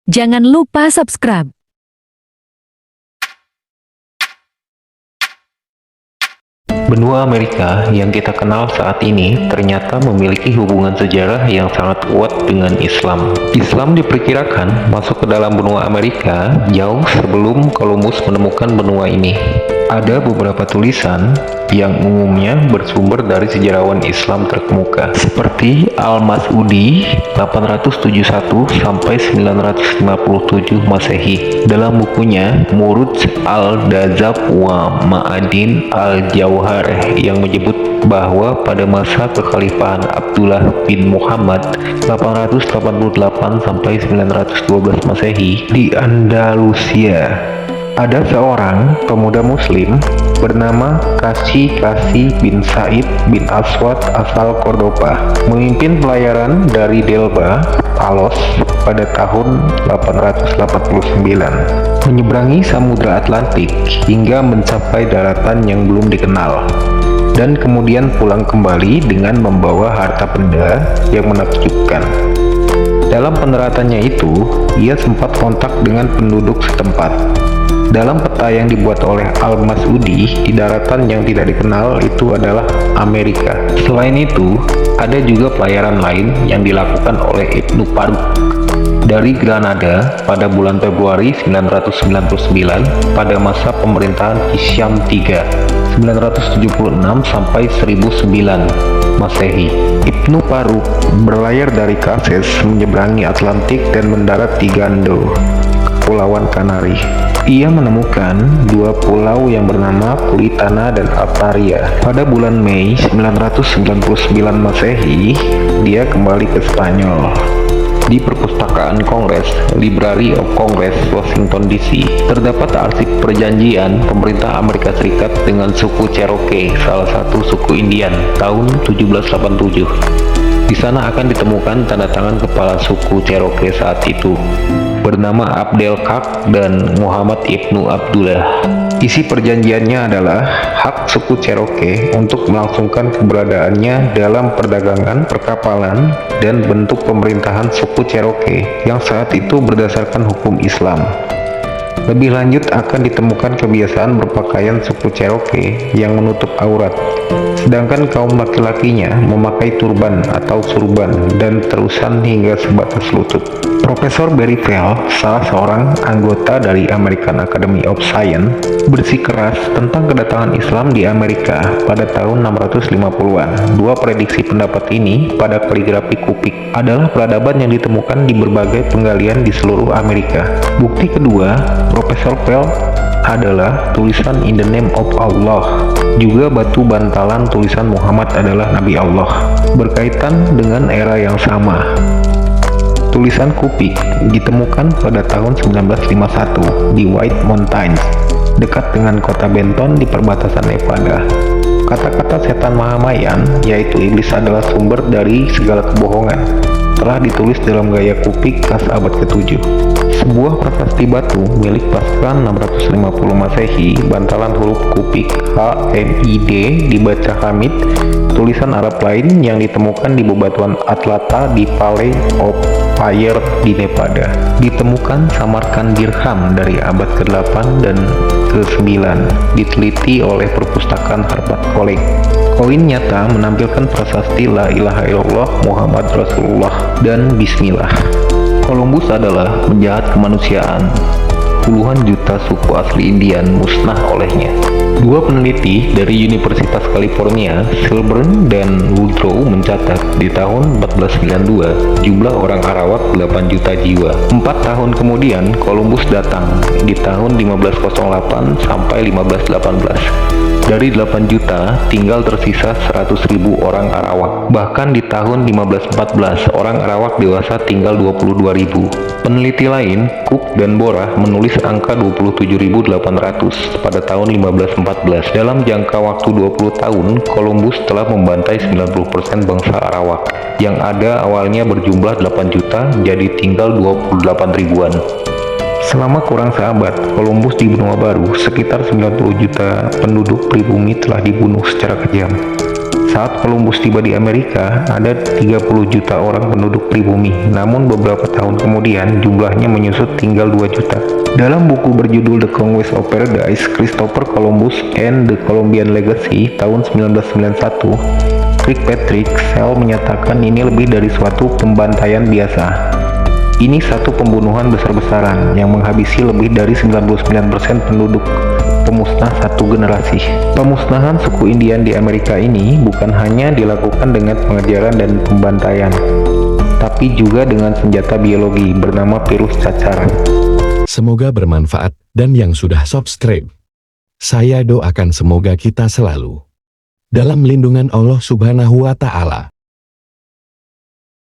Jangan lupa subscribe. Benua Amerika yang kita kenal saat ini ternyata memiliki hubungan sejarah yang sangat kuat dengan Islam. Islam diperkirakan masuk ke dalam benua Amerika jauh sebelum Columbus menemukan benua ini. Ada beberapa tulisan yang umumnya bersumber dari sejarawan Islam terkemuka, seperti Al-Mas'udi 871 sampai 957 Masehi dalam bukunya Muruj al-Dazab wa Ma'adin al-Jauhar, yang menyebut bahwa pada masa kekhalifahan Abdullah bin Muhammad 888 sampai 912 Masehi di Andalusia, ada seorang pemuda muslim bernama Kasi bin Said bin Aswad asal Cordoba, memimpin pelayaran dari Delba, Palos pada tahun 889, menyeberangi Samudra Atlantik hingga mencapai daratan yang belum dikenal, dan kemudian pulang kembali dengan membawa harta benda yang menakjubkan. Dalam peneratannya itu, ia sempat kontak dengan penduduk setempat. Dalam peta yang dibuat oleh Al-Mas'udi, di daratan yang tidak dikenal itu adalah Amerika. Selain itu, ada juga pelayaran lain yang dilakukan oleh Ibnu Faruk dari Granada pada bulan Februari 999 pada masa pemerintahan Hisyam III 976 sampai 1009 Masehi. Ibnu Faruk berlayar dari Kases menyeberangi Atlantik dan mendarat di Gando, Kepulauan Kanari. Ia menemukan dua pulau yang bernama Puritana dan Altaria. Pada bulan Mei 999 Masehi, dia kembali ke Spanyol. Di perpustakaan Kongres, Library of Congress, Washington DC, terdapat arsip perjanjian pemerintah Amerika Serikat dengan suku Cherokee, salah satu suku Indian, tahun 1787. Di sana akan ditemukan tanda tangan kepala suku Cherokee saat itu, bernama Abdel Kak dan Muhammad Ibnu Abdullah. Isi perjanjiannya adalah hak suku Cherokee untuk melangsungkan keberadaannya dalam perdagangan, perkapalan, dan bentuk pemerintahan suku Cherokee yang saat itu berdasarkan hukum Islam. Lebih lanjut akan ditemukan kebiasaan berpakaian suku Cherokee yang menutup aurat, sedangkan kaum laki-lakinya memakai turban atau surban dan terusan hingga sebatas lutut. Profesor Barry Fell, salah seorang anggota dari American Academy of Science, bersikeras tentang kedatangan Islam di Amerika pada tahun 650-an. Dua prediksi pendapat ini pada kaligrafi kupik adalah peradaban yang ditemukan di berbagai penggalian di seluruh Amerika. Bukti kedua, Profesor Fell, adalah tulisan In the Name of Allah, juga batu bantalan tulisan Muhammad adalah Nabi Allah, berkaitan dengan era yang sama. Tulisan kupik ditemukan pada tahun 1951 di White Mountains, dekat dengan kota Benton di perbatasan Nevada. Kata-kata setan Mahamayan, yaitu iblis adalah sumber dari segala kebohongan, telah ditulis dalam gaya kupik khas abad ke-7. Sebuah prasasti batu milik pasukan 650 Masehi, bantalan huruf kupik HMID dibaca Hamid, tulisan Arab lain yang ditemukan di bebatuan Atlanta di Valley of Fire di Nevada. Ditemukan Samarkand dirham dari abad ke-8 dan ke-9, diteliti oleh perpustakaan Harvard College. Koin nyata menampilkan prasasti La ilaha illallah Muhammad Rasulullah dan Bismillah. Columbus adalah penjahat kemanusiaan. Puluhan juta suku asli Indian musnah olehnya. Dua peneliti dari Universitas California, Silburn dan Woodrow, mencatat di tahun 1492 jumlah orang Arawak 8 juta jiwa. 4 tahun kemudian Columbus datang di tahun 1508 sampai 1518. Dari 8 juta, tinggal tersisa 100.000 orang Arawak. Bahkan di tahun 1514, orang Arawak dewasa tinggal 22.000. Peneliti lain, Cook dan Borah, menulis angka 27.800 pada tahun 1514. Dalam jangka waktu 20 tahun, Columbus telah membantai 90% bangsa Arawak, yang ada awalnya berjumlah 8 juta, jadi tinggal 28 ribuan. Selama kurang seabad, Columbus di benua baru, sekitar 90 juta penduduk pribumi telah dibunuh secara kejam. Saat Columbus tiba di Amerika, ada 30 juta orang penduduk pribumi, namun beberapa tahun kemudian jumlahnya menyusut tinggal 2 juta. Dalam buku berjudul The Conquest of Paradise, Christopher Columbus and the Columbian Legacy tahun 1991, Kirkpatrick Sale menyatakan ini lebih dari suatu pembantaian biasa. Ini satu pembunuhan besar-besaran yang menghabisi lebih dari 99% penduduk, pemusnah satu generasi. Pemusnahan suku Indian di Amerika ini bukan hanya dilakukan dengan pengejaran dan pembantaian, tapi juga dengan senjata biologi bernama virus cacar. Semoga bermanfaat, dan yang sudah subscribe, saya doakan semoga kita selalu dalam lindungan Allah Subhanahu wa Ta'ala.